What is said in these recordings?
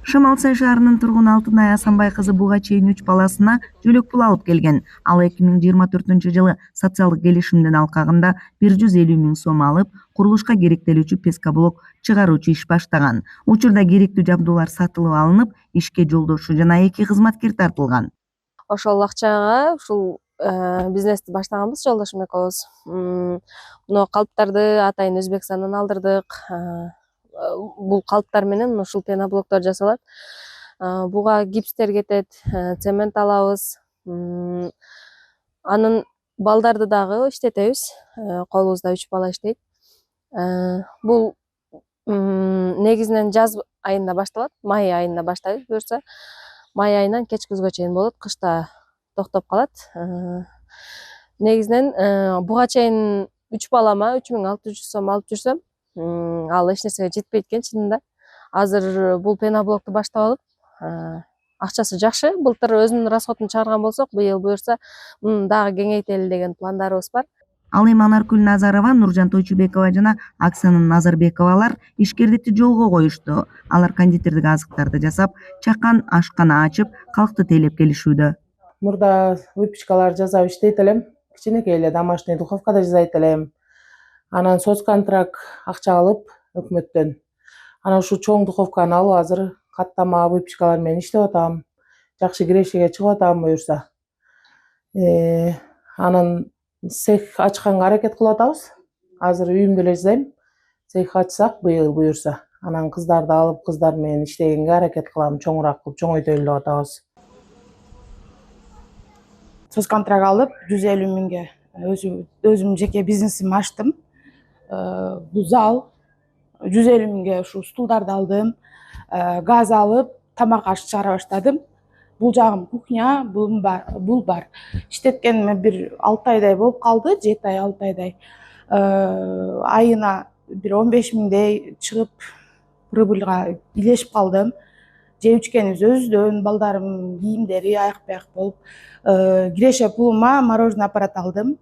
Шамал Сай шаарынын тургуну Алтынай Асанбай кызы буга чейин 3 баласына жөлөк пул алып келген. Ал 2024-жылы социалдык келишимдин алкагында 150 миң сом алып, курулушка керектелүүчү пескоблок чыгаруучу иш баштаган. Учурда керектүү жабдуулар сатылып алынып, ишке жолдошу жана 2 кызматкер тартылган. Ошол акчага ушул бизнести баштаганбыз жолдошум экөөбүз. Мына калыптарды атайын Өзбекстандан алдырдык. Бул калыптар менен ушул пеноблоктор жасалат. Буга гипстер кетет, цемент алабыз. Анын балдарды дагы иштетебиз. Колубузда 3 бала иштейт. Бул негизинен жаз айында башталат, май айында баштайбыз буюрса. Май айынан кеч күзгө чейин болот, кышта токтоп калат. Негизинен буга чейин 3 балама 3600 сом алып жүрсөм, ал эч нерсеге жетпейт экен чынында. Азыр бул пеноблокту баштап алып, акчасы жакшы. Былтыр өзүнүн расходун чыгарган болсок, быйыл буюрса дагы кеңейтели деген пландарыбыз бар. Ал эми Анаркүл Назарова, Нуржан Тойчубекова жана Оксана Назарбековалар ишкерликти жолго коюшту. Алар кондитердик азыктарды жасап, чакан ашкана ачып, калкты тейлеп келишүүдө. Мурда выпечкалар жасап иштейт элем. Кичинекей эле домашний духовкада жасайт элем. Анан соцконтракт акча алып өкмөттөн. Анан ушу чоң духовканы алып азыр каттама выпечкалар менен иштеп атам. Жакшы кирешеге чыгып атам буюрса. Анан цех ачканга аракет кылып атабыз. Азыр үйүмдө эле жасайм. Цех ачсак быйыл буюрса, анан кыздарды алып, кыздар менен иштегенге аракет кылам, чоңураак кылып, чоңойтөлү деп атабыз. Соцконтракт алып 150 миңге өзүм жеке бизнесимди ачтым. Бул зал 150 миңге ушу стулдарды алдым. Газ алып, тамак аш чыгара баштадым. Бул жагым кухня, бул бар. Иштеткениме бир 6 айдай болуп калды, 7 ай, 6 айдай. Айына бир 15 миңдей чыгып, прибыльга илешип калдым. Жеп ичкенибиз өзүдөн, балдарымдын кийимдери аяк-баяк болуп, киреше пулума мороженое аппарат алдым.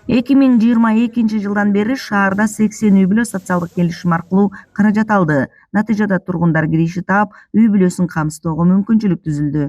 2022-жылдан бери шаарда 80 үй-бүлө социалдык келишим аркылуу каражат алды. Натыйжада тургундар кириши таап, үй-бүлөсүн камсыздоого мүмкүнчүлүк түзүлдү.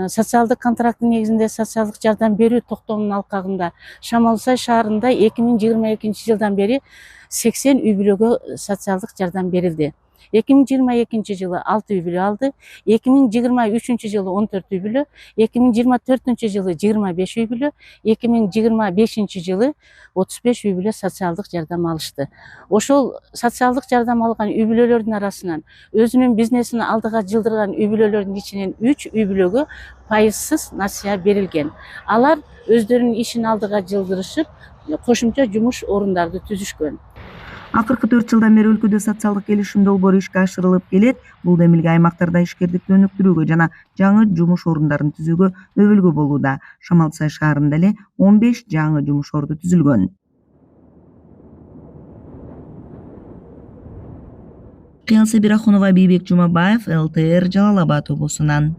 Социалдык контракттын негизинде социалдык жардам берүү токтомунун алкагында Шамал Сай шаарында 2022-жылдан бери 80 үй-бүлөгө социалдык жардам берилди. 2022 жылы 6 үй-бүлө алды, 2023 жылы 14 үй-бүлө, 2024 жылы 25 үй-бүлө, 2025 жылы 35 үй-бүлө социалдык жардам алышты. Ошол социалдык жардам алган үй-бүлөлөрдүн арасынан өзүнүн бизнесин алдыга жылдырган үй-бүлөлөрдүн ичинен 3 үй-бүлөгө пайызсыз насыя берилген. Алар өздөрүнүн ишин алдыга жылдырышып, кошумча жумуш орундарды түзүшкөн. Акыркы 4 жылдан бери өлкөдө социалдык келишим долбоору ишке ашырылып келет. Бул демилге аймактарда ишкердикти өнүктүрүүгө жана жаңы жумуш орундарын түзүүгө өбөлгө болууда. Шамал Сай шаарында эле 15 жаңы жумуш орду түзүлгөн. Кыялса Бирахунова, Бийбек Жумабаев, ЛТР, Жалал Абад облусунан.